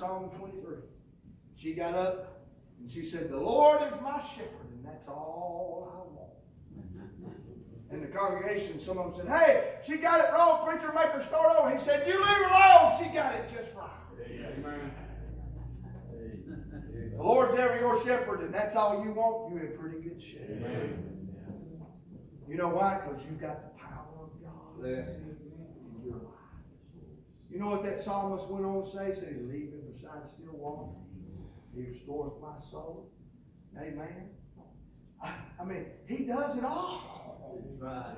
Psalm 23. She got up and she said, the Lord is my shepherd, and that's all I want. And the congregation, some of them said, hey, she got it wrong, preacher, make her start over. He said, you leave her alone, she got it just right. Amen. The Lord's ever your shepherd, and that's all you want, you're in pretty good shape. Amen. You know why? Because you've got the power of God in your life. You know what that psalmist went on to say? He said, lead me beside still water. He restoreth my soul. Amen. I mean, he does it all. Right.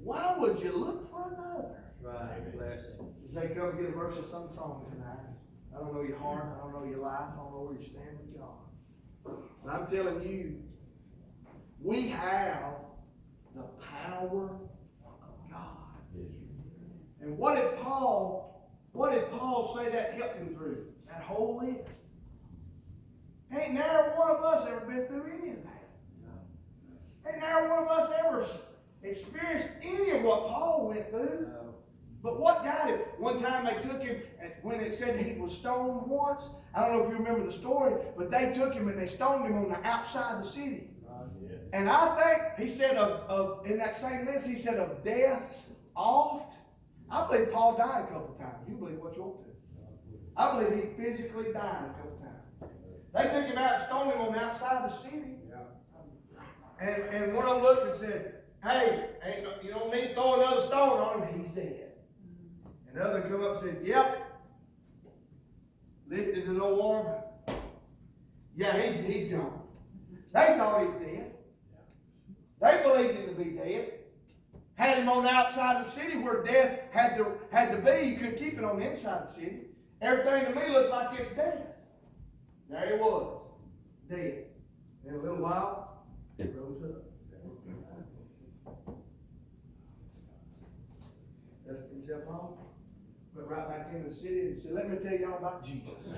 Why would you look for another? Right. Bless him. As they come get a verse of some song tonight. I don't know your heart. I don't know your life. I don't know where you stand with God. But I'm telling you, we have the power of God. And what did Paul say that helped him through? That whole list. Ain't never one of us ever been through any of that. Ain't never one of us ever experienced any of what Paul went through. But what got him? One time they took him, and when it said he was stoned once, I don't know if you remember the story, but they took him and they stoned him on the outside of the city. And I think, he said, in that same list, he said of deaths oft. I believe Paul died a couple times. You believe what you want to. I believe he physically died a couple times. They took him out and stoned him on the outside of the city. And one of them looked and said, hey, you don't need to throw another stone on him. He's dead. And the other come up and said, yep. Lifted the no arm. Yeah, he's gone. They thought he was dead. They believed him to be dead. Had him on the outside of the city where death had to be. You couldn't keep it on the inside of the city. Everything to me looks like it's death. There he was. Dead. In a little while, he rose up. Dusted himself off. Went right back into the city and said, let me tell y'all about Jesus.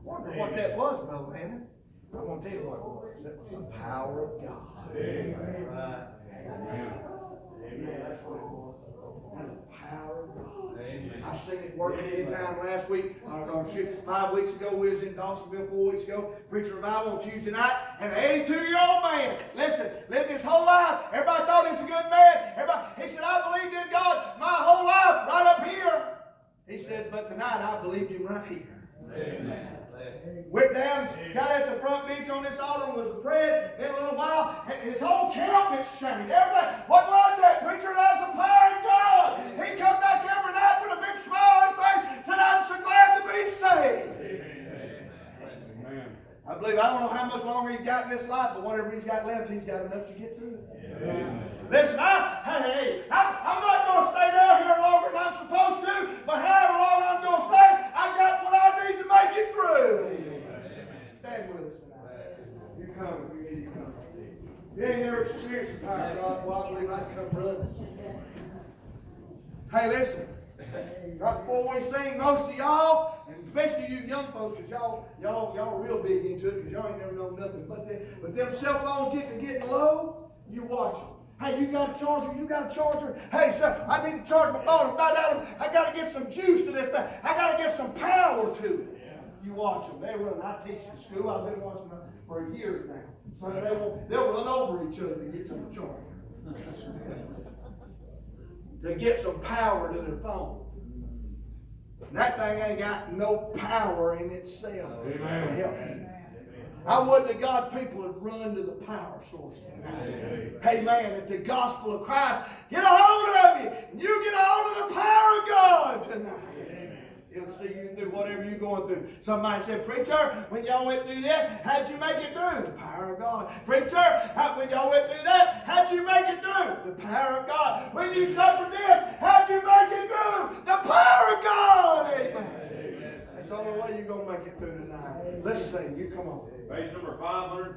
Wonder what that was, Brother Landon. I'm going to tell you what it was. That was the power of God. Amen. Right. Amen. Yeah, that's what it was. That's the power of God. Amen. I seen it working anytime last week. 5 weeks ago, we was in Dawsonville 4 weeks ago, preaching revival on Tuesday night, and an 82-year-old man, listen, lived his whole life. Everybody thought he was a good man. He said, I believed in God my whole life, right up here. He said, but tonight I believed him right here. Amen. Went down, got at the front bench on this altar and was praying. In a little while, his whole countenance changed. Everything. What was that? Preacher, that's the power of God. He come back every night with a big smile on his face. Said, I'm so glad to be saved. Amen. I believe, I don't know how much longer he's got in this life, but whatever he's got left, he's got enough to get through it. Amen. Listen, I'm not going to stay down here longer than I'm supposed to, but however long I'm going to stay, I got what I need to make it through. Amen. Stand with us tonight. You come if you need to come. If you ain't never experienced the power of God, well, I believe I'd come running. Hey, listen. Right before we sing, most of y'all, and especially you young folks, because y'all real big into it, because y'all ain't never known nothing but them cell phones getting low, you watch them. Hey, you got a charger? Hey, sir, I need to charge my phone. I got to get some juice to this thing. I got to get some power to it. Yeah. You watch them. They run. I teach in school. I've been watching them for years now. So they'll run over each other to get to the charger. To get some power to their phone. And that thing ain't got no power in itself. Amen. To help you. I would to God people would run to the power source tonight. Amen. At the gospel of Christ, get a hold of you. And you get a hold of the power of God tonight. Amen. It'll see you through whatever you're going through. Somebody said, preacher, when y'all went through that, how'd you make it through? The power of God. Preacher, when y'all went through that, how'd you make it through? The power of God. When you suffered this, how'd you make it through? The power of God. Amen. That's the only way you're going to make it through tonight. Let's sing. You come on. Page number 500.